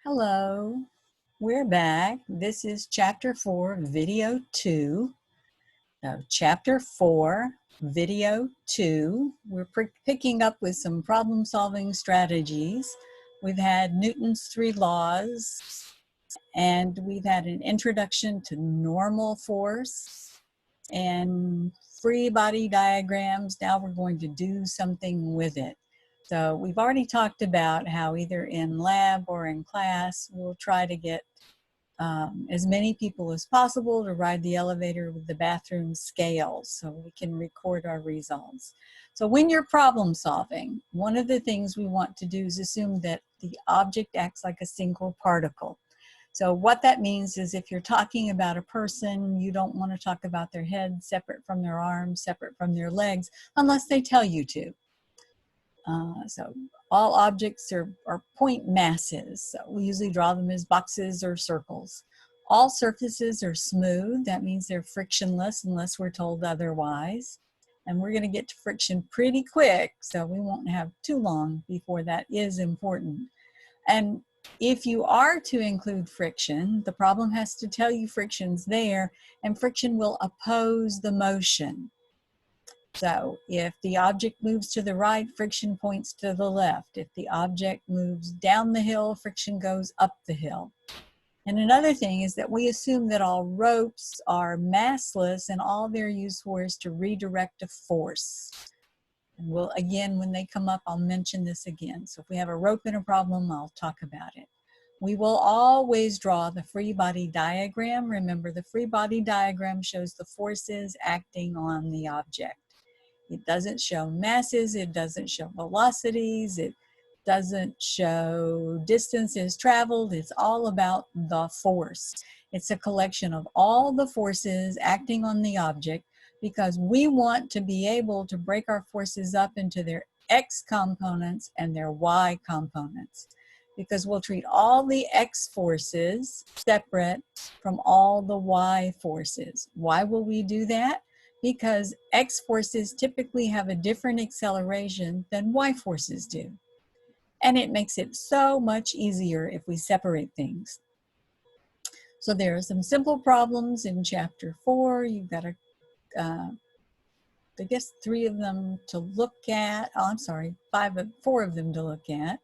Hello, we're back. This is Chapter 4, Video 2. Chapter 4, Video 2, we're picking up with some problem-solving strategies. We've had Newton's 3 laws, and we've had an introduction to normal force and free body diagrams. Now we're going to do something with it. So we've already talked about how either in lab or in class, we'll try to get as many people as possible to ride the elevator with the bathroom scales so we can record our results. So when you're problem solving, one of the things we want to do is assume that the object acts like a single particle. So what that means is if you're talking about a person, you don't want to talk about their head separate from their arms, separate from their legs, unless they tell you to. So all objects are point masses. So we usually draw them as boxes or circles. All surfaces are smooth. That means they're frictionless unless we're told otherwise. And we're going to get to friction pretty quick, so we won't have too long before that is important. And if you are to include friction, the problem has to tell you friction's there, and friction will oppose the motion. So if the object moves to the right, friction points to the left. If the object moves down the hill, friction goes up the hill. And another thing is that we assume that all ropes are massless and all they're used for is to redirect a force. And we'll, again, when they come up, I'll mention this again. So if we have a rope in a problem, I'll talk about it. We will always draw the free body diagram. Remember, the free body diagram shows the forces acting on the object. It doesn't show masses, it doesn't show velocities, it doesn't show distances traveled. It's all about the force. It's a collection of all the forces acting on the object because we want to be able to break our forces up into their X components and their Y components, because we'll treat all the X forces separate from all the Y forces. Why will we do that? Because X forces typically have a different acceleration than Y forces do. And it makes it so much easier if we separate things. So there are some simple problems in Chapter 4. You've got I guess 3 of them to look at. Oh, I'm sorry, 4 of them to look at.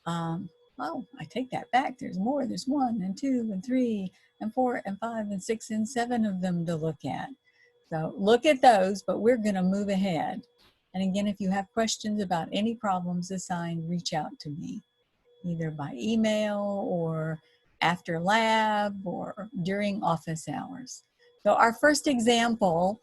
Oh, I take that back. There's more. There's 1 and 2 and 3 and 4 and 5 and 6 and 7 of them to look at. So look at those, but we're going to move ahead. And again, if you have questions about any problems assigned, reach out to me, either by email or after lab or during office hours. So our first example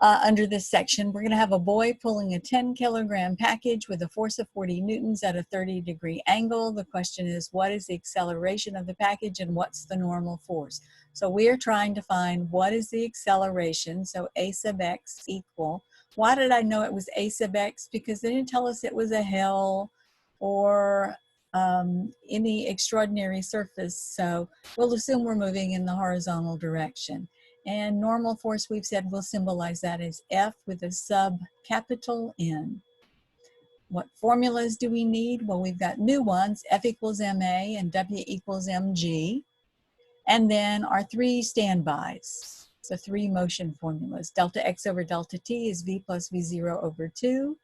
under this section, we're going to have a boy pulling a 10-kilogram package with a force of 40 newtons at a 30-degree angle. The question is, what is the acceleration of the package and what's the normal force? So we are trying to find what is the acceleration, so a sub x equal. Why did I know it was a sub x? Because they didn't tell us it was a hill or any extraordinary surface, so we'll assume we're moving in the horizontal direction. And normal force, we've said, we'll symbolize that as F with a sub-capital N. What formulas do we need? Well, we've got new ones, F equals ma and W equals mg. And then our 3 standbys, the 3 motion formulas. Delta x over delta t is v plus v0 over 2.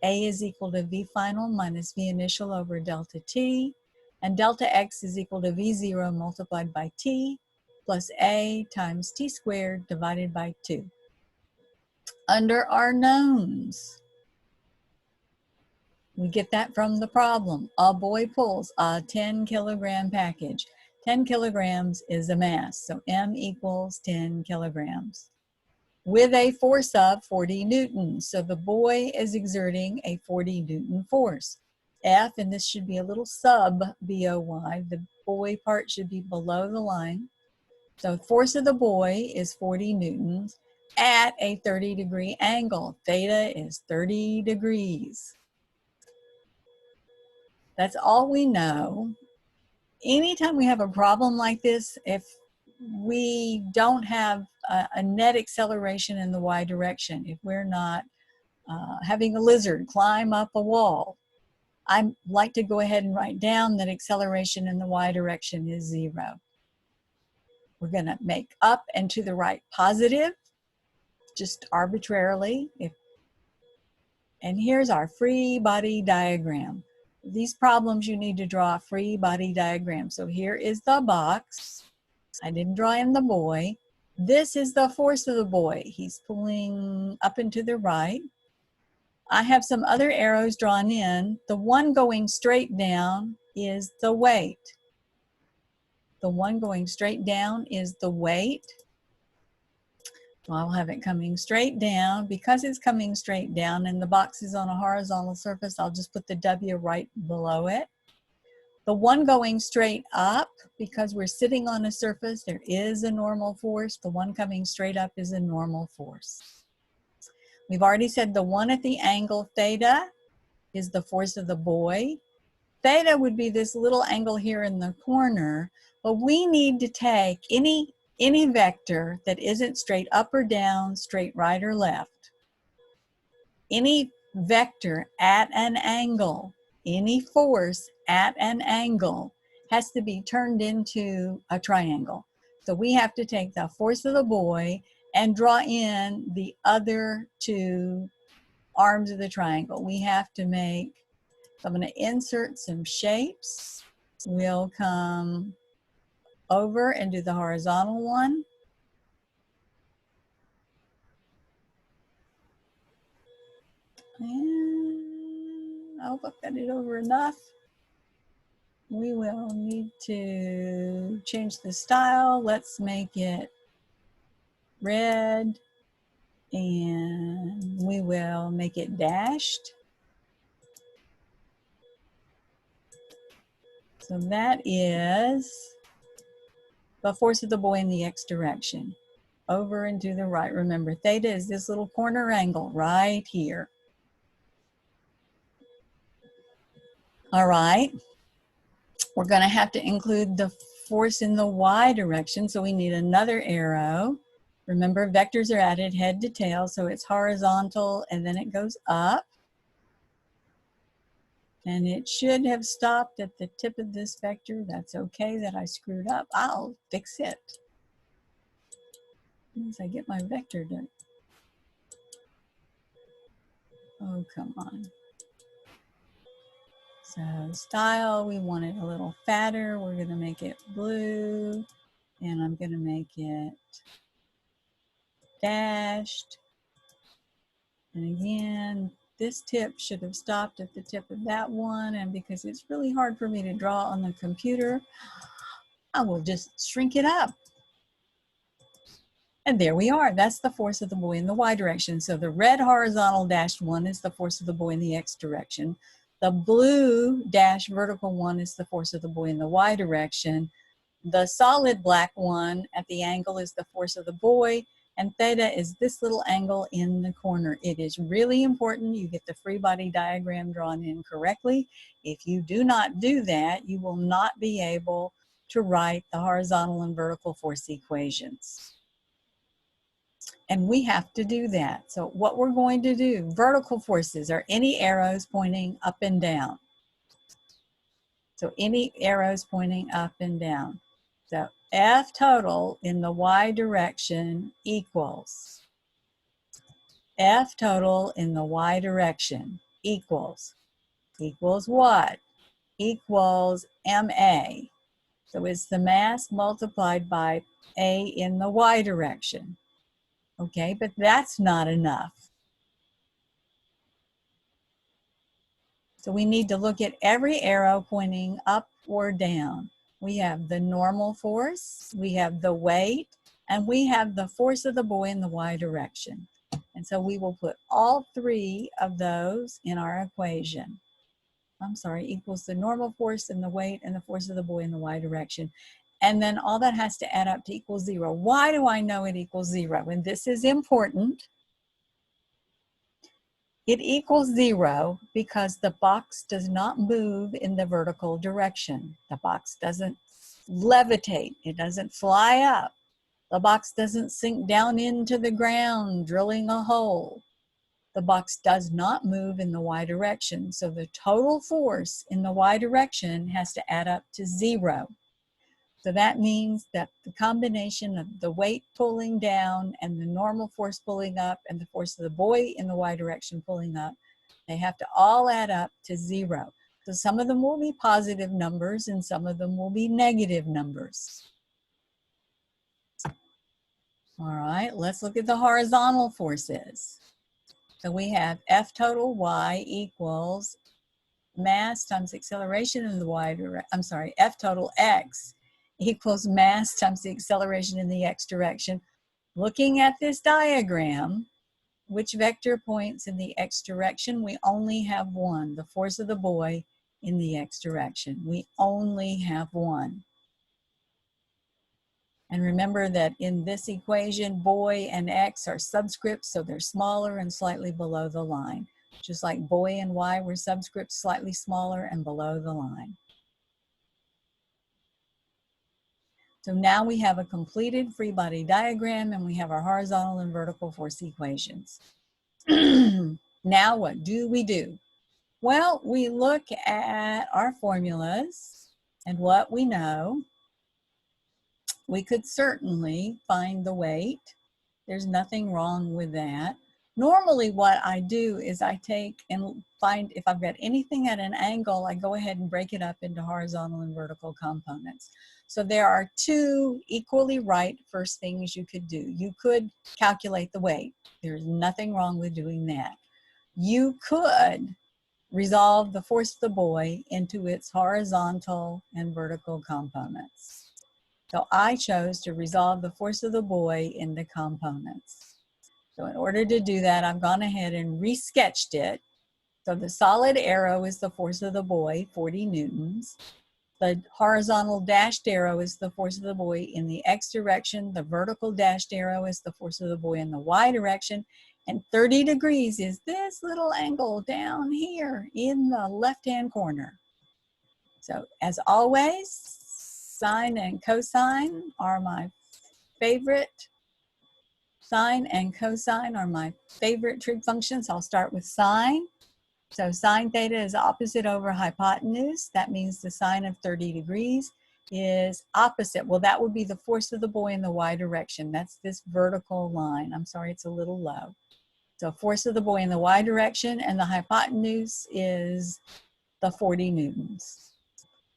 A is equal to v final minus v initial over delta t. And delta x is equal to v0 multiplied by t plus a times t squared divided by 2. Under our knowns, we get that from the problem. A boy pulls a 10-kilogram package. 10 kilograms is a mass, so M equals 10 kilograms. With a force of 40 newtons. So the boy is exerting a 40 newton force. F, and this should be a little sub BOY, the boy part should be below the line. So force of the boy is 40 newtons at a 30-degree angle. Theta is 30 degrees. That's all we know. Anytime we have a problem like this, if we don't have a net acceleration in the y direction, if we're not having a lizard climb up a wall, I like to go ahead and write down that acceleration in the y direction is 0. We're going to make up and to the right positive, just arbitrarily. And here's our free body diagram. These problems, you need to draw a free body diagram. So here is the box. I didn't draw in the boy. This is the force of the boy. He's pulling up and to the right. I have some other arrows drawn in. The one going straight down is the weight. The one going straight down is the weight. So I'll have it coming straight down. Because it's coming straight down and the box is on a horizontal surface, I'll just put the W right below it. The one going straight up, because we're sitting on a surface, there is a normal force. The one coming straight up is a normal force. We've already said the one at the angle theta is the force of the boy. Theta would be this little angle here in the corner, but we need to take any vector that isn't straight up or down, straight right or left. Any vector at an angle, any force at an angle has to be turned into a triangle. So we have to take the force of the boy and draw in the other two arms of the triangle. We have to make, so I'm going to insert some shapes. We'll come over and do the horizontal one. And I hope I've got it over enough. We will need to change the style. Let's make it red, and we will make it dashed. So that is the force of the boy in the x direction. Over and to the right. Remember, theta is this little corner angle right here. All right. We're going to have to include the force in the y direction, so we need another arrow. Remember, vectors are added head to tail, so it's horizontal and then it goes up. And it should have stopped at the tip of this vector. That's okay that I screwed up. I'll fix it once I get my vector done. Oh, come on. So style, we want it a little fatter. We're going to make it blue, and I'm going to make it dashed. And again, this tip should have stopped at the tip of that one, and because it's really hard for me to draw on the computer, I will just shrink it up. And there we are. That's the force of the boy in the y direction. So the red horizontal dashed one is the force of the boy in the x direction. The blue dash vertical one is the force of the boy in the y direction. The solid black one at the angle is the force of the boy, and theta is this little angle in the corner. It is really important you get the free body diagram drawn in correctly. If you do not do that, you will not be able to write the horizontal and vertical force equations. And we have to do that. So what we're going to do, vertical forces are any arrows pointing up and down. So any arrows pointing up and down. So F total in the y direction equals F total in the y direction equals what? Equals MA. So it's the mass multiplied by A in the y direction. Okay, but that's not enough. So we need to look at every arrow pointing up or down. We have the normal force, we have the weight, and we have the force of the boy in the y direction. And so we will put all three of those in our equation. I'm sorry, equals the normal force and the weight and the force of the boy in the y direction. And then all that has to add up to equal 0. Why do I know it equals 0? And this is important. It equals 0 because the box does not move in the vertical direction. The box doesn't levitate. It doesn't fly up. The box doesn't sink down into the ground, drilling a hole. the box does not move in the y direction. So the total force in the y direction has to add up to 0. So that means that the combination of the weight pulling down and the normal force pulling up and the force of the buoy in the y direction pulling up, they have to all add up to 0. So some of them will be positive numbers and some of them will be negative numbers. All right, let's look at the horizontal forces. So we have F total Y equals mass times acceleration in the y direction. I'm sorry, F total X equals mass times the acceleration in the x direction. Looking at this diagram, which vector points in the x direction? We only have one, the force of the buoy in the x direction. We only have one. And remember that in this equation, buoy and x are subscripts, so they're smaller and slightly below the line. Just like buoy and y were subscripts, slightly smaller and below the line. So now we have a completed free body diagram and we have our horizontal and vertical force equations. Now what do we do? Well, we look at our formulas and what we know. We could certainly find the weight. There's nothing wrong with that. Normally what I do is I take and find, if I've got anything at an angle, I go ahead and break it up into horizontal and vertical components. So there are two equally right first things you could do. You could calculate the weight. There's nothing wrong with doing that. You could resolve the force of the buoy into its horizontal and vertical components. So I chose to resolve the force of the buoy into components. So in order to do that, I've gone ahead and resketched it. So the solid arrow is the force of the buoy, 40 newtons. The horizontal dashed arrow is the force of the buoy in the x direction. The vertical dashed arrow is the force of the buoy in the y direction. And 30 degrees is this little angle down here in the left-hand corner. So as always, sine and cosine are my favorite. Sine and cosine are my favorite trig functions. I'll start with sine. So sine theta is opposite over hypotenuse. That means the sine of 30 degrees is opposite. Well, that would be the force of the buoy in the y direction. That's this vertical line. I'm sorry, it's a little low. So force of the buoy in the y direction, and the hypotenuse is the 40 newtons.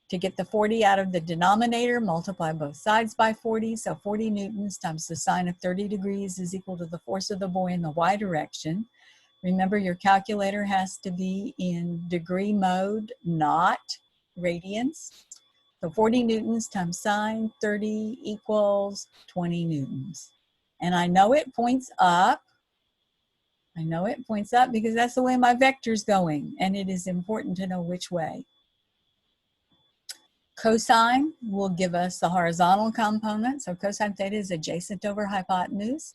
To get the 40 out of the denominator, multiply both sides by 40. So 40 newtons times the sine of 30 degrees is equal to the force of the buoy in the y direction. Remember, your calculator has to be in degree mode, not radians. So 40 newtons times sine 30 equals 20 newtons. And I know it points up. I know it points up because that's the way my vector's going, and it is important to know which way. Cosine will give us the horizontal component. So cosine theta is adjacent over hypotenuse.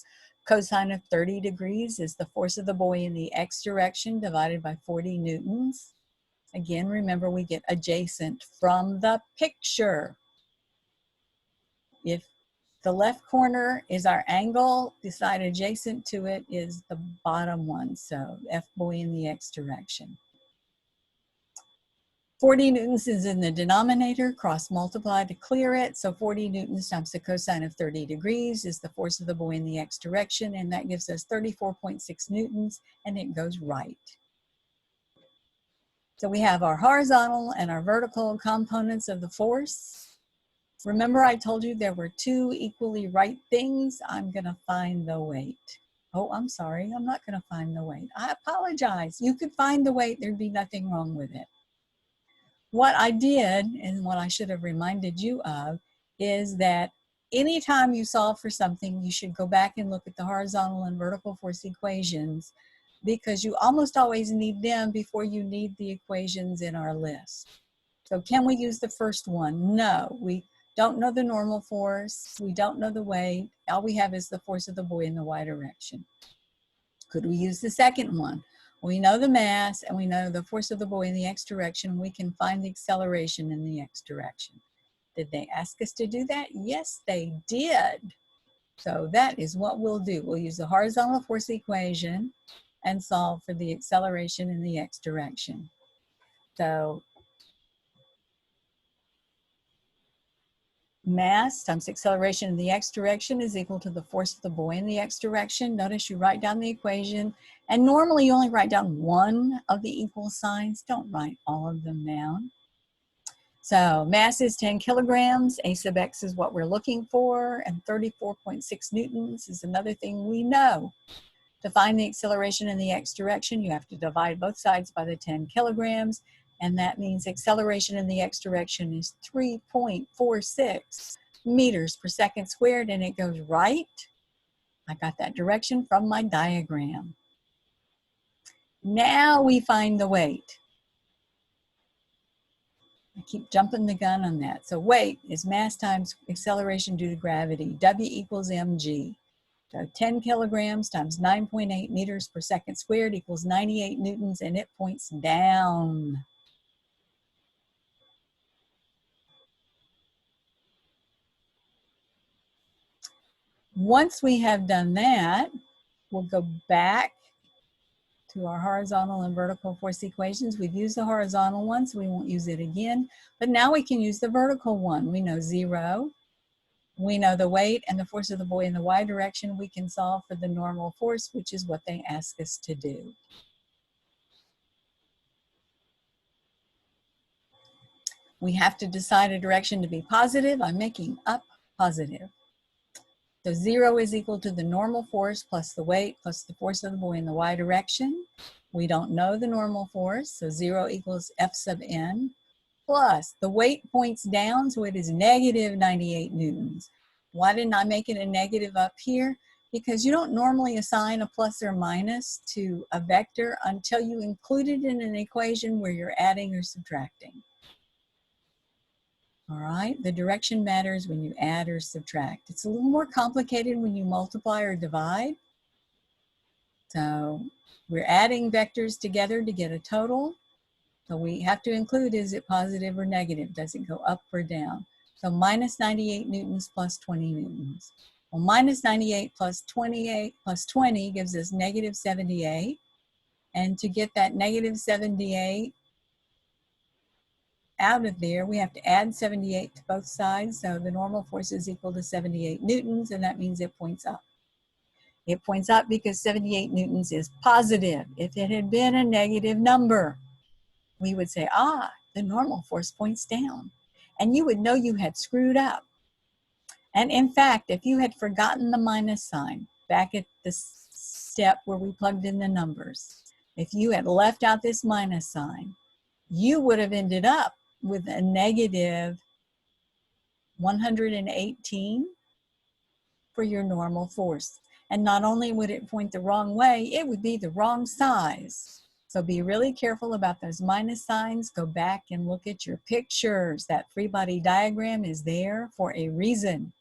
Cosine of 30 degrees is the force of the buoy in the x direction divided by 40 newtons. Again, remember we get adjacent from the picture. If the left corner is our angle, the side adjacent to it is the bottom one. So F buoy in the x direction. 40 newtons is in the denominator, cross multiply to clear it. So 40 newtons times the cosine of 30 degrees is the force of the buoy in the x direction, and that gives us 34.6 newtons, and it goes right. So we have our horizontal and our vertical components of the force. Remember I told you there were two equally right things. I'm gonna find the weight. Oh, I'm sorry, I'm not gonna find the weight. I apologize. You could find the weight, there'd be nothing wrong with it. What I did, and what I should have reminded you of, is that anytime you solve for something, you should go back and look at the horizontal and vertical force equations, because you almost always need them before you need the equations in our list. So can we use the first one? No, we don't know the normal force. We don't know the weight. All we have is the force of the buoy in the y direction. Could we use the second one? We know the mass and we know the force of the buoy in the x direction. We can find the acceleration in the x direction. Did they ask us to do that? Yes, they did. So that is what we'll do. We'll use the horizontal force equation and solve for the acceleration in the x direction. So mass times acceleration in the x direction is equal to the force of the buoy in the x direction. Notice you write down the equation, and normally you only write down one of the equal signs. Don't write all of them down. So mass is 10 kilograms, a sub x is what we're looking for, and 34.6 newtons is another thing we know. To find the acceleration in the x direction, you have to divide both sides by the 10 kilograms, and that means acceleration in the x direction is 3.46 meters per second squared, and it goes right. I got that direction from my diagram. Now we find the weight. I keep jumping the gun on that. So weight is mass times acceleration due to gravity. W equals mg. So 10 kilograms times 9.8 meters per second squared equals 98 newtons, and it points down. Once we have done that, we'll go back to our horizontal and vertical force equations. We've used the horizontal one, so we won't use it again. But now we can use the vertical one. We know 0. We know the weight and the force of the buoy in the y direction. We can solve for the normal force, which is what they ask us to do. We have to decide a direction to be positive. I'm making up positive. So 0 is equal to the normal force plus the weight plus the force of the buoy in the y direction. We don't know the normal force, so 0 equals F sub n plus the weight points down, so it is negative 98 newtons. Why didn't I make it a negative up here? Because you don't normally assign a plus or minus to a vector until you include it in an equation where you're adding or subtracting. All right, the direction matters when you add or subtract. It's a little more complicated when you multiply or divide. So we're adding vectors together to get a total. So we have to include, is it positive or negative? Does it go up or down? So minus 98 newtons plus 20 newtons. Well, minus 98 plus 28 plus 20 gives us negative 78. And to get that negative 78 out of there, we have to add 78 to both sides. So the normal force is equal to 78 newtons, and that means it points up. It points up because 78 newtons is positive. If it had been a negative number, we would say, the normal force points down. And you would know you had screwed up. And in fact, if you had forgotten the minus sign back at the step where we plugged in the numbers, if you had left out this minus sign, you would have ended up with a negative 118 for your normal force. And not only would it point the wrong way, it would be the wrong size. So be really careful about those minus signs. Go back and look at your pictures. That free body diagram is there for a reason.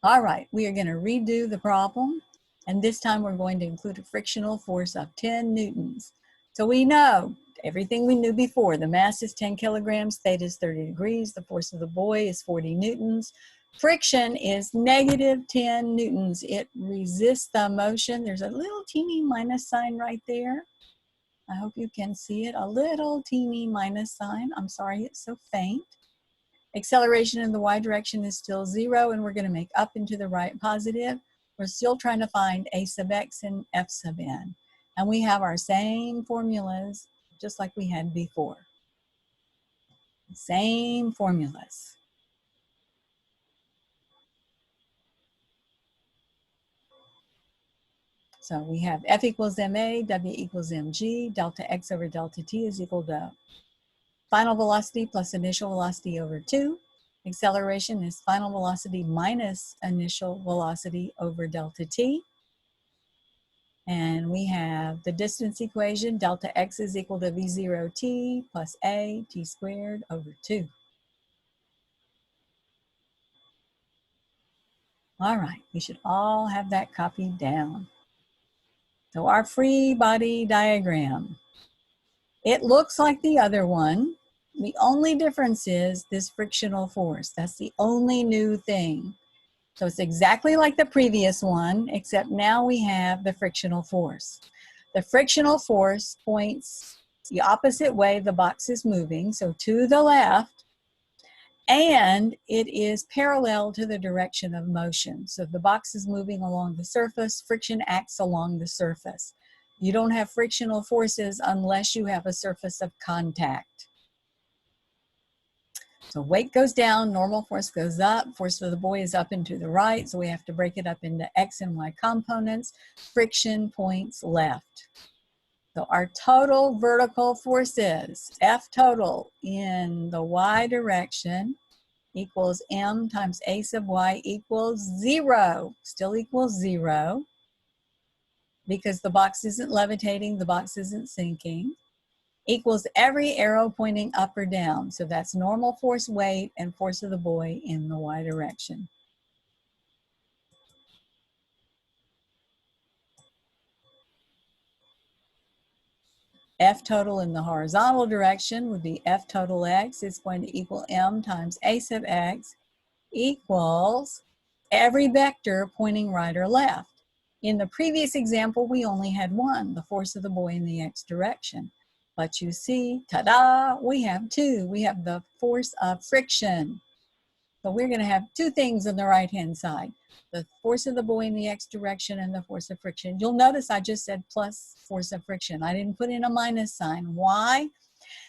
All right, we are going to redo the problem. And this time we're going to include a frictional force of 10 newtons. So we know everything we knew before. The mass is 10 kilograms, theta is 30 degrees, the force of the buoy is 40 newtons. Friction is negative 10 newtons. It resists the motion. There's a little teeny minus sign right there. I hope you can see it, a little teeny minus sign. I'm sorry, it's so faint. Acceleration in the y direction is still 0, and we're going to make up into the right positive. We're still trying to find a sub x and f sub n. And we have our same formulas, just like we had before. Same formulas. So we have F equals ma, W equals mg, delta x over delta t is equal to final velocity plus initial velocity over 2. Acceleration is final velocity minus initial velocity over delta t. And we have the distance equation, delta x is equal to v0t plus a t squared over 2. All right, we should all have that copied down. So our free body diagram. It looks like the other one. The only difference is this frictional force. That's the only new thing. So it's exactly like the previous one, except now we have the frictional force. The frictional force points the opposite way the box is moving, so to the left, and it is parallel to the direction of motion. So if the box is moving along the surface, friction acts along the surface. You don't have frictional forces unless you have a surface of contact. So weight goes down, normal force goes up, force for the boy is up and to the right, so we have to break it up into X and Y components. Friction points left. So our total vertical forces, F total in the Y direction, equals M times A sub Y equals 0, still equals 0, because the box isn't levitating, the box isn't sinking, equals every arrow pointing up or down. So that's normal force weight and force of the boy in the Y direction. F total in the horizontal direction would be F total X. It's going to equal M times A sub X equals every vector pointing right or left. In the previous example, we only had one, the force of the boy in the X direction. But you see, ta-da, we have two. We have the force of friction. So we're going to have two things on the right-hand side, the force of the boy in the X direction and the force of friction. You'll notice I just said plus force of friction. I didn't put in a minus sign. Why?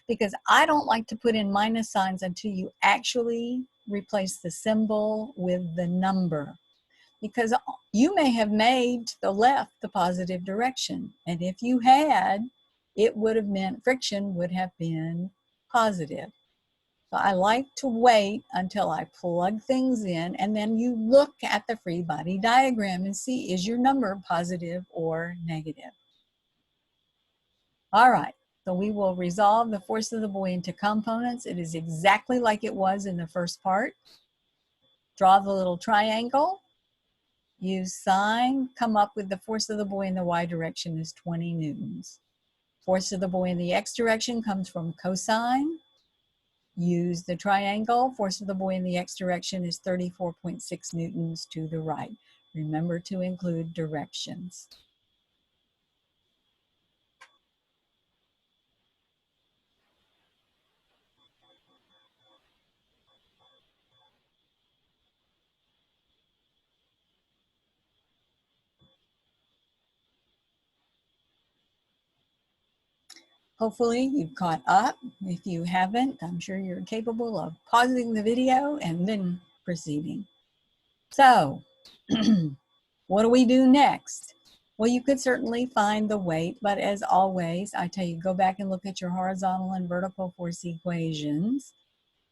Because I don't like to put in minus signs until you actually replace the symbol with the number. Because you may have made the left the positive direction. And if you had, it would have meant friction would have been positive. So I like to wait until I plug things in, and then you look at the free body diagram and see, is your number positive or negative? All right, so we will resolve the force of the boy into components. It is exactly like it was in the first part. Draw the little triangle, use sine, come up with the force of the boy in the Y direction is 20 newtons. Force of the boy in the X direction comes from cosine. Use the triangle. Force of the boy in the X direction is 34.6 newtons to the right. Remember to include directions. Hopefully you've caught up. If you haven't, I'm sure you're capable of pausing the video and then proceeding. So, what do we do next? Well, you could certainly find the weight, but as always, I tell you, go back and look at your horizontal and vertical force equations.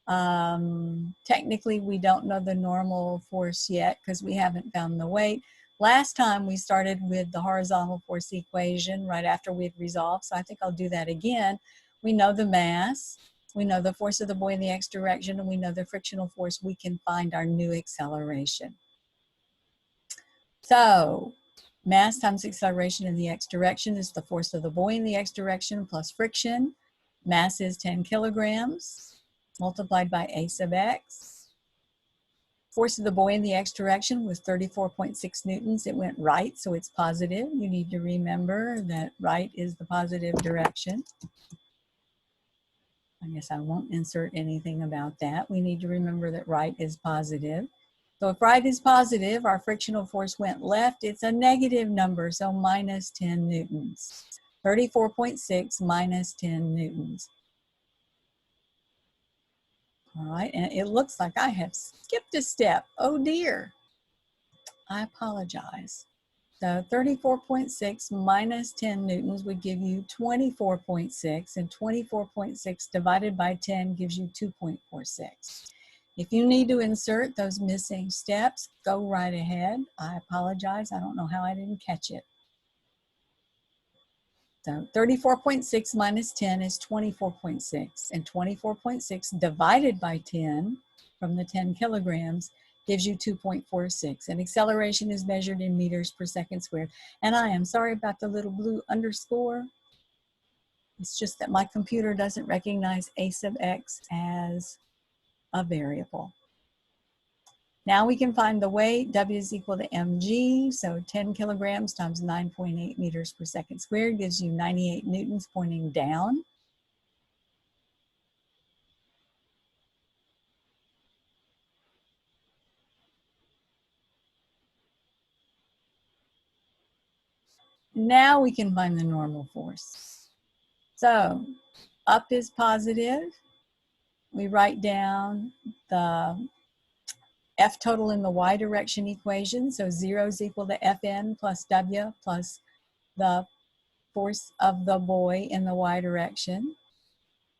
Technically, we don't know the normal force yet because we haven't found the weight. Last time we started with the horizontal force equation right after we had resolved, so I think I'll do that again. We know the mass, we know the force of the boy in the X direction, and we know the frictional force. We can find our new acceleration. So mass times acceleration in the X direction is the force of the boy in the X direction plus friction. Mass is 10 kilograms multiplied by A sub X. Force of the boy in the X direction was 34.6 newtons. It went right, so it's positive. You need to remember that right is the positive direction. I guess I won't insert anything about that. We need to remember that right is positive. So if right is positive, our frictional force went left. It's a negative number, so minus 10 newtons. 34.6 minus 10 newtons. All right, and it looks like I have skipped a step. Oh dear, I apologize. So 34.6 minus 10 newtons would give you 24.6, and 24.6 divided by 10 gives you 2.46. If you need to insert those missing steps, go right ahead. I apologize. I don't know how I didn't catch it. So 34.6 minus 10 is 24.6, and 24.6 divided by 10 from the 10 kilograms gives you 2.46, and acceleration is measured in meters per second squared. And I am sorry about the little blue underscore. It's just that my computer doesn't recognize A sub X as a variable. Now we can find the weight. W is equal to mg, so 10 kilograms times 9.8 meters per second squared gives you 98 newtons pointing down. Now we can find the normal force. So up is positive. We write down the F total in the y direction equation. So 0 is equal to Fn plus W plus the force of the boy in the y direction.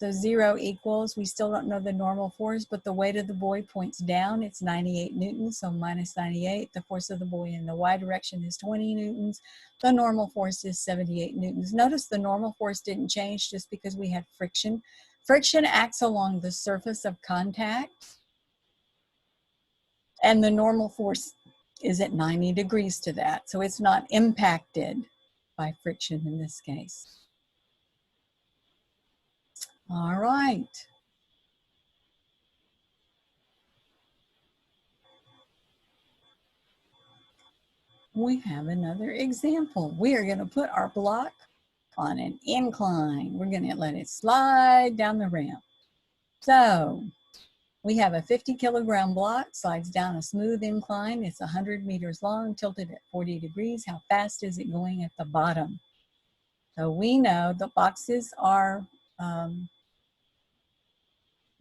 So 0 equals, we still don't know the normal force, but the weight of the boy points down. It's 98 newtons, so minus 98. The force of the boy in the y direction is 20 newtons. The normal force is 78 newtons. Notice the normal force didn't change just because we had friction. Friction acts along the surface of contact, and the normal force is at 90 degrees to that. So it's not impacted by friction in this case. All right. We have another example. We are going to put our block on an incline. We're going to let it slide down the ramp. So we have a 50 kilogram block, slides down a smooth incline. It's 100 meters long, tilted at 40 degrees. How fast is it going at the bottom? So we know the boxes are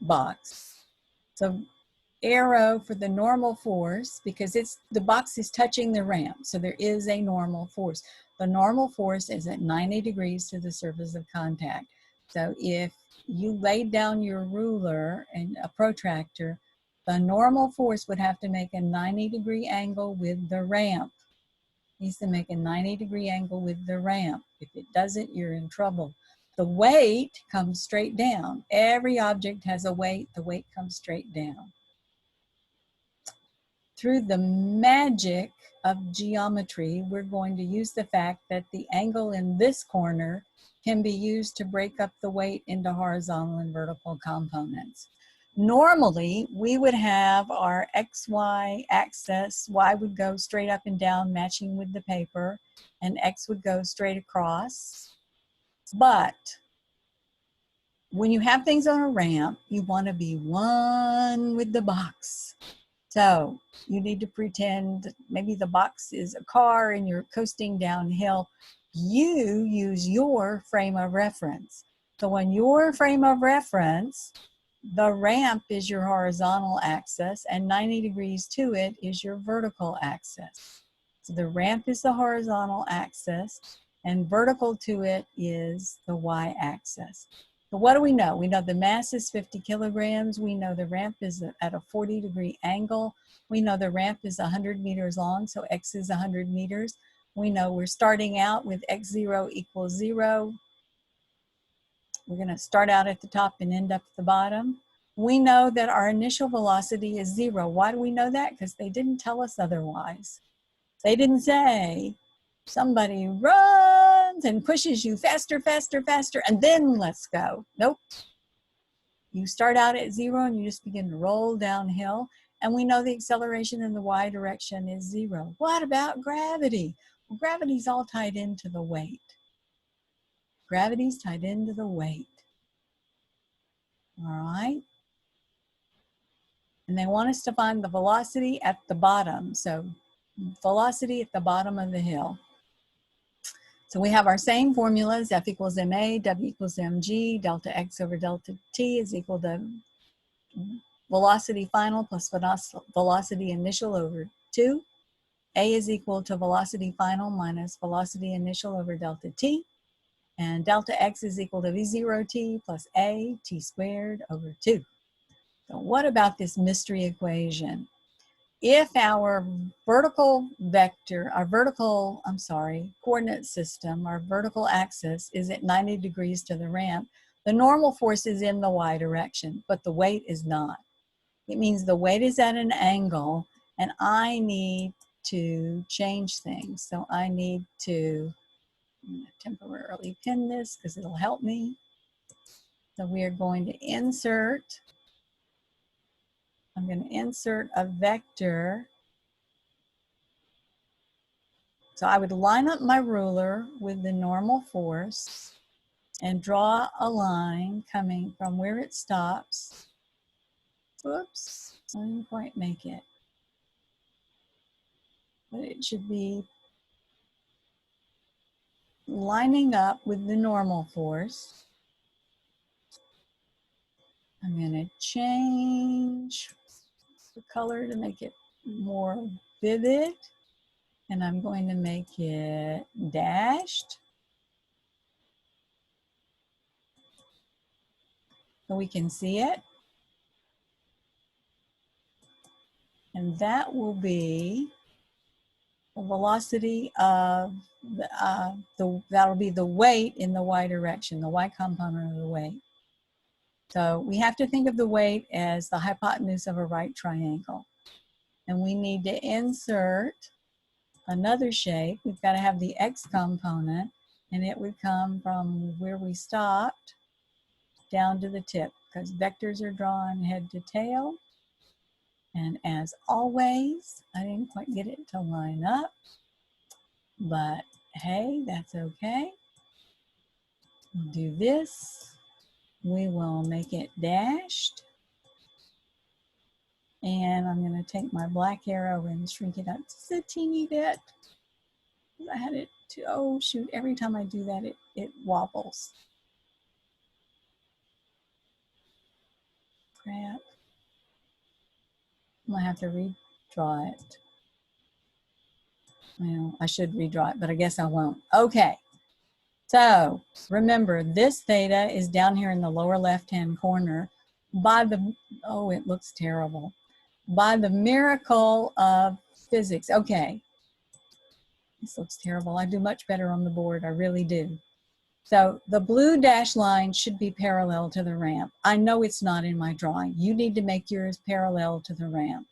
boxed. So arrow for the normal force, because the box is touching the ramp, so there is a normal force. The normal force is at 90 degrees to the surface of contact. So if you laid down your ruler and a protractor, the normal force would have to make a 90-degree angle with the ramp. It needs to make a 90-degree angle with the ramp. If it doesn't, you're in trouble. The weight comes straight down. Every object has a weight. The weight comes straight down. Through the magic of geometry, we're going to use the fact that the angle in this corner can be used to break up the weight into horizontal and vertical components. Normally, we would have our XY axis. Y would go straight up and down, matching with the paper, and X would go straight across. But when you have things on a ramp, you want to be one with the box. So you need to pretend maybe the box is a car and you're coasting downhill. You use your frame of reference. So on your frame of reference, the ramp is your horizontal axis and 90 degrees to it is your vertical axis. So the ramp is the horizontal axis and vertical to it is the y-axis. So what do we know? We know the mass is 50 kilograms. We know the ramp is at a 40-degree angle. We know the ramp is 100 meters long, so x is 100 meters. We know we're starting out with x0 equals 0. We're going to start out at the top and end up at the bottom. We know that our initial velocity is 0. Why do we know that? Because they didn't tell us otherwise. They didn't say, somebody runs and pushes you faster, faster, faster, and then let's go. Nope. You start out at 0 and you just begin to roll downhill. And we know the acceleration in the y direction is 0. What about gravity? Well, gravity's all tied into the weight. Gravity's tied into the weight. All right. And they want us to find the velocity at the bottom. So velocity at the bottom of the hill. So we have our same formulas, F equals ma, W equals mg, delta x over delta t is equal to velocity final plus velocity initial over 2. A is equal to velocity final minus velocity initial over delta t. And delta x is equal to v0t plus a t squared over 2. So what about this mystery equation? If our vertical vector, coordinate system, our vertical axis is at 90 degrees to the ramp, the normal force is in the y direction, but the weight is not. It means the weight is at an angle, and I need to change things. So I need to temporarily pin this because it'll help me. So we are going to insert I'm going to insert a vector. So I would line up my ruler with the normal force and draw a line coming from where it stops. Oops, I didn't quite make it. But it should be lining up with the normal force. I'm going to change the color to make it more vivid. And I'm going to make it dashed. So we can see it. And that will be the velocity of that'll be the weight in the y direction, the y component of the weight. So we have to think of the weight as the hypotenuse of a right triangle. And we need to insert another shape. We've got to have the x component, and it would come from where we stopped down to the tip, because vectors are drawn head to tail. And as always, I didn't quite get it to line up, but hey, that's okay. We'll do this. We will make it dashed. And I'm going to take my black arrow and shrink it up just a teeny bit. I had it to, oh shoot, every time I do that, it wobbles. Crap. I'm going to have to redraw it. Well, I should redraw it, but I guess I won't. Okay. So remember, this theta is down here in the lower left-hand corner. By the, oh, it looks terrible. By the miracle of physics. Okay. This looks terrible. I do much better on the board. I really do. So the blue dash line should be parallel to the ramp. I know it's not in my drawing. You need to make yours parallel to the ramp.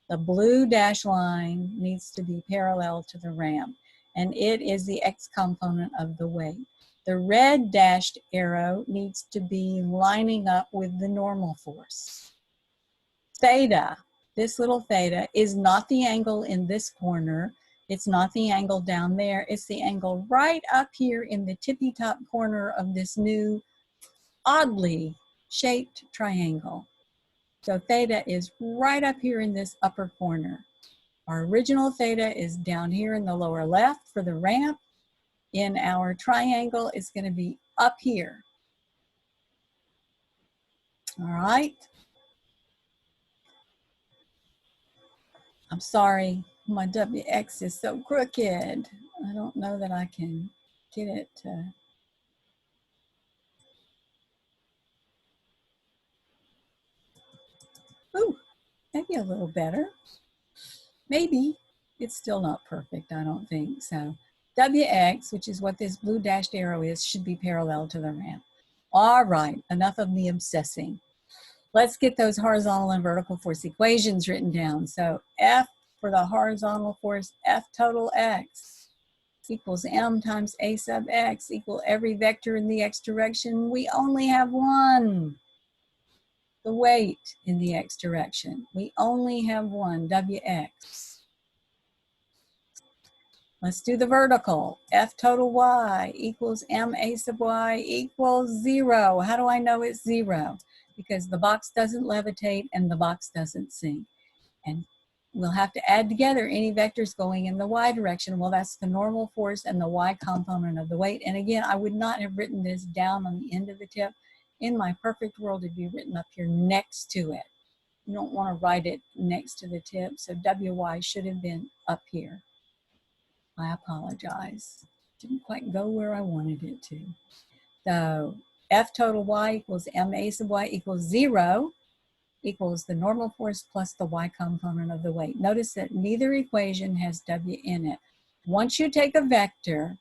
The blue dash line needs to be parallel to the ramp, and it is the x component of the weight. The red dashed arrow needs to be lining up with the normal force. Theta, this little theta, is not the angle in this corner. It's not the angle down there. It's the angle right up here in the tippy top corner of this new oddly shaped triangle. So theta is right up here in this upper corner. Our original theta is down here in the lower left for the ramp. In our triangle, it's going to be up here. All right. I'm sorry, my WX is so crooked. I don't know that I can get it to. Ooh, maybe a little better. Maybe. It's still not perfect, I don't think. So WX, which is what this blue dashed arrow is, should be parallel to the ramp. All right, enough of me obsessing. Let's get those horizontal and vertical force equations written down. So F for the horizontal force, F total X equals M times A sub X equal every vector in the X direction. We only have one. The weight in the X direction. We only have one, WX. Let's do the vertical. F total Y equals MA sub Y equals 0. How do I know it's 0? Because the box doesn't levitate and the box doesn't sink. And we'll have to add together any vectors going in the Y direction. Well, that's the normal force and the Y component of the weight. And again, I would not have written this down on the end of the tip. In my perfect world, it'd be written up here next to it. You don't want to write it next to the tip. So WY should have been up here. I apologize. Didn't quite go where I wanted it to. So F total Y equals MA sub Y equals 0 equals the normal force plus the Y component of the weight. Notice that neither equation has W in it. Once you take a vector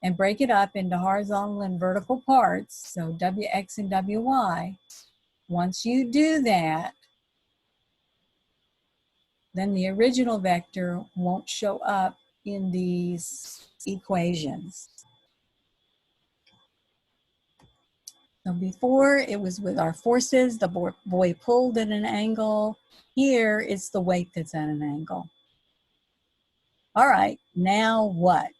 and break it up into horizontal and vertical parts, so WX and WY, once you do that, then the original vector won't show up in these equations. So before it was with our forces, the boy pulled at an angle. Here it's the weight that's at an angle. All right, now what?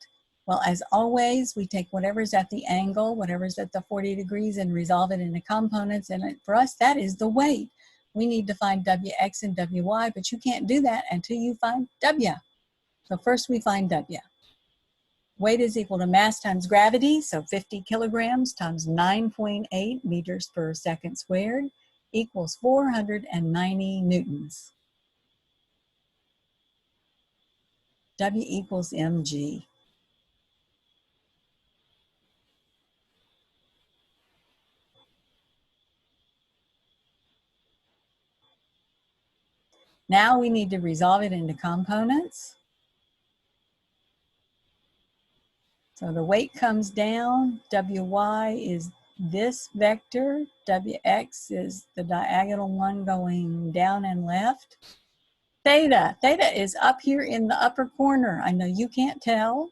Well, as always, we take whatever's at the angle, whatever's at the 40 degrees, and resolve it into components. And for us, that is the weight. We need to find Wx and Wy, but you can't do that until you find W. So first we find W. Weight is equal to mass times gravity, so 50 kilograms times 9.8 meters per second squared equals 490 newtons. W equals mg. Now we need to resolve it into components. So the weight comes down, Wy is this vector, Wx is the diagonal one going down and left. Theta is up here in the upper corner. I know you can't tell.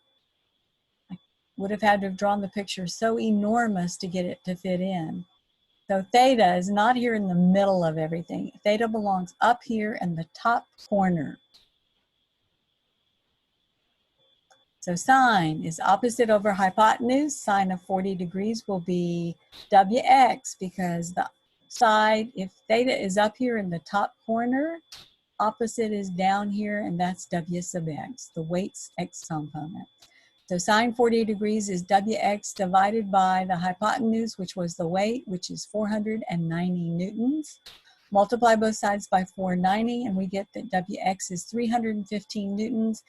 I would have had to have drawn the picture so enormous to get it to fit in. So theta is not here in the middle of everything. Theta belongs up here in the top corner. So sine is opposite over hypotenuse. Sine of 40 degrees will be Wx because the side, if theta is up here in the top corner, opposite is down here, and that's W sub x, the weight's x component. So sine 40 degrees is Wx divided by the hypotenuse, which was the weight, which is 490 newtons. Multiply both sides by 490, and we get that Wx is 315 newtons.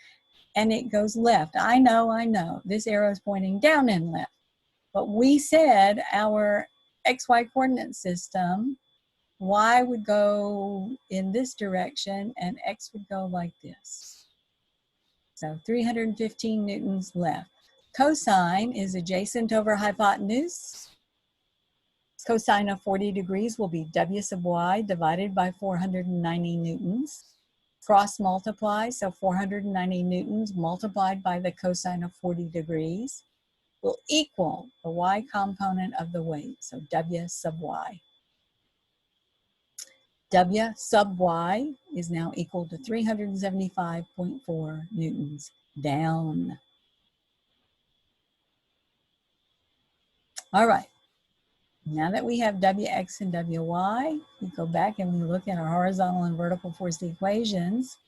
And it goes left. I know, this arrow is pointing down and left. But we said our XY coordinate system, Y would go in this direction and X would go like this. So 315 newtons left. Cosine is adjacent over hypotenuse. Cosine of 40 degrees will be W sub Y divided by 490 newtons. Cross multiply, so 490 newtons multiplied by the cosine of 40 degrees will equal the y component of the weight, so W sub y. W sub y is now equal to 375.4 newtons down. All right, now that we have Wx and Wy, we go back and we look at our horizontal and vertical force equations.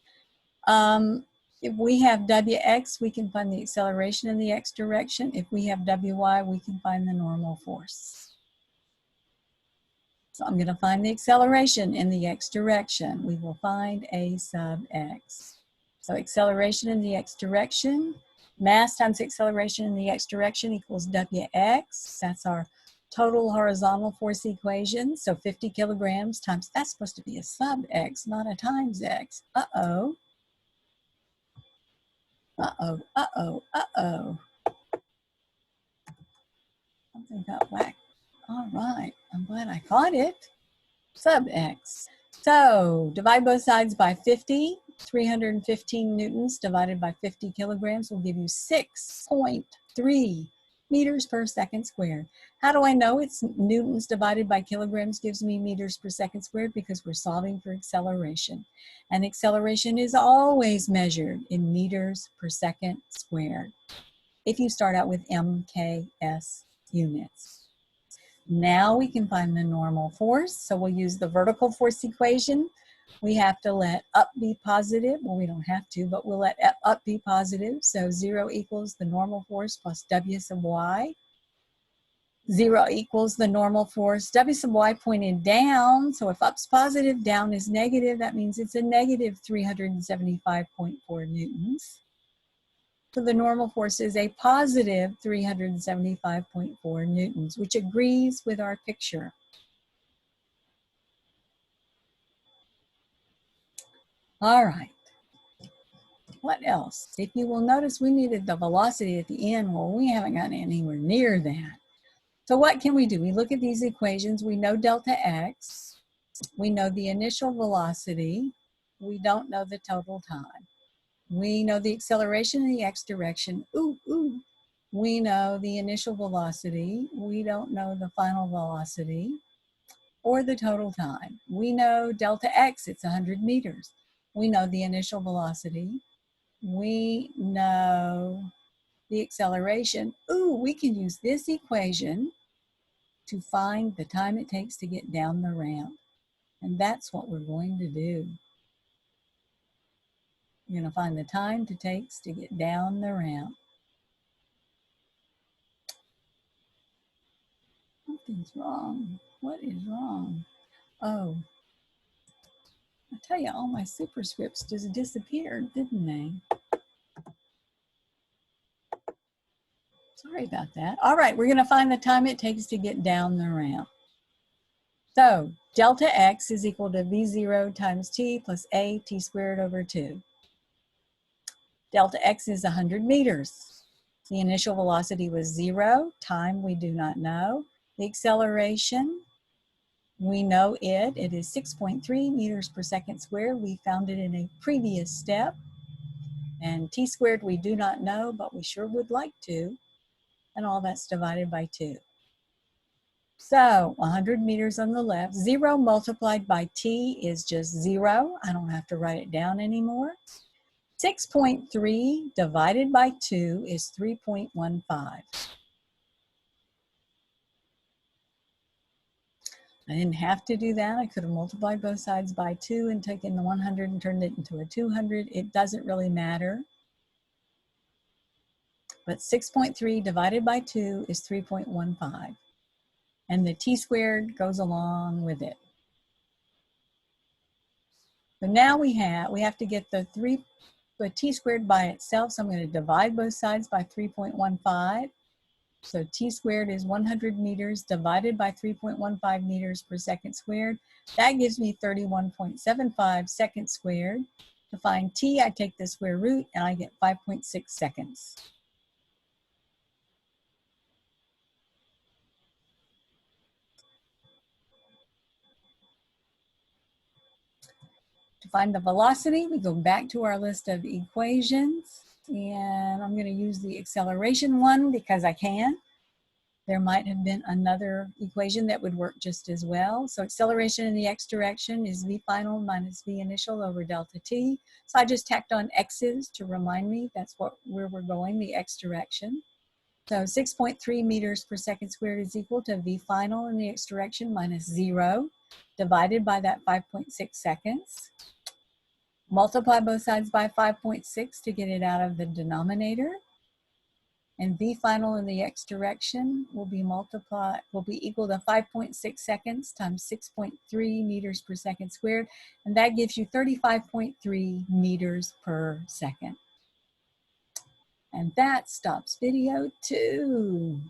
If we have Wx, we can find the acceleration in the x direction. If we have Wy, we can find the normal force. So I'm going to find the acceleration in the x direction. We will find a sub x. So acceleration in the x direction, mass times acceleration in the x direction equals Wx. That's our total horizontal force equation. So 50 kilograms times, that's supposed to be a sub x, not a times x. Uh-oh. Uh-oh, uh-oh, uh-oh. Something got whacked. All right, I'm glad I caught it. Sub x. So divide both sides by 50. 315 newtons divided by 50 kilograms will give you 6.3 meters per second squared. How do I know it's newtons divided by kilograms gives me meters per second squared? Because we're solving for acceleration. And acceleration is always measured in meters per second squared if you start out with MKS units. Now we can find the normal force. So we'll use the vertical force equation. We have to let up be positive. Well, we don't have to, but we'll let up be positive. So 0 equals the normal force plus W sub y. 0 equals the normal force. W sub y pointed down. So if up's positive, down is negative. That means it's a negative 375.4 newtons. So the normal force is a positive 375.4 newtons, which agrees with our picture. All right. What else? If you will notice, we needed the velocity at the end. Well, we haven't gotten anywhere near that. So what can we do? We look at these equations. We know delta x. We know the initial velocity. We don't know the total time. We know the acceleration in the x direction. We know the initial velocity. We don't know the final velocity or the total time. We know delta x, it's 100 meters. We know the initial velocity. We know the acceleration. Ooh, we can use this equation to find the time it takes to get down the ramp. And that's what we're going to do. We're going to find the time it takes to get down the ramp. Something's wrong. What is wrong? Oh, I tell you, all my superscripts just disappeared, didn't they? Sorry about that. All right, we're going to find the time it takes to get down the ramp. So delta x is equal to v0 times t plus a t squared over 2. Delta x is 100 meters. The initial velocity was 0. Time we do not know. The acceleration, we know it is 6.3 meters per second squared. We found it in a previous step. And t squared we do not know, but we sure would like to. And all that's divided by 2. So 100 meters on the left, 0 multiplied by t is just 0. I don't have to write it down anymore. 6.3 divided by 2 is 3.15. I didn't have to do that. I could have multiplied both sides by 2 and taken the 100 and turned it into a 200. It doesn't really matter. But 6.3 divided by 2 is 3.15. And the t squared goes along with it. So now we have to get the t squared by itself. So I'm going to divide both sides by 3.15. So t squared is 100 meters divided by 3.15 meters per second squared. That gives me 31.75 seconds squared. To find t, I take the square root and I get 5.6 seconds. To find the velocity, we go back to our list of equations, and I'm going to use the acceleration one because I can. There might have been another equation that would work just as well. So acceleration in the x direction is v final minus v initial over delta t. So I just tacked on x's to remind me that's where we're going, the x direction. So 6.3 meters per second squared is equal to v final in the x direction minus 0 divided by that 5.6 seconds. Multiply both sides by 5.6 to get it out of the denominator. And v final in the x direction will be equal to 5.6 seconds times 6.3 meters per second squared. And that gives you 35.3 meters per second. And that stops video 2.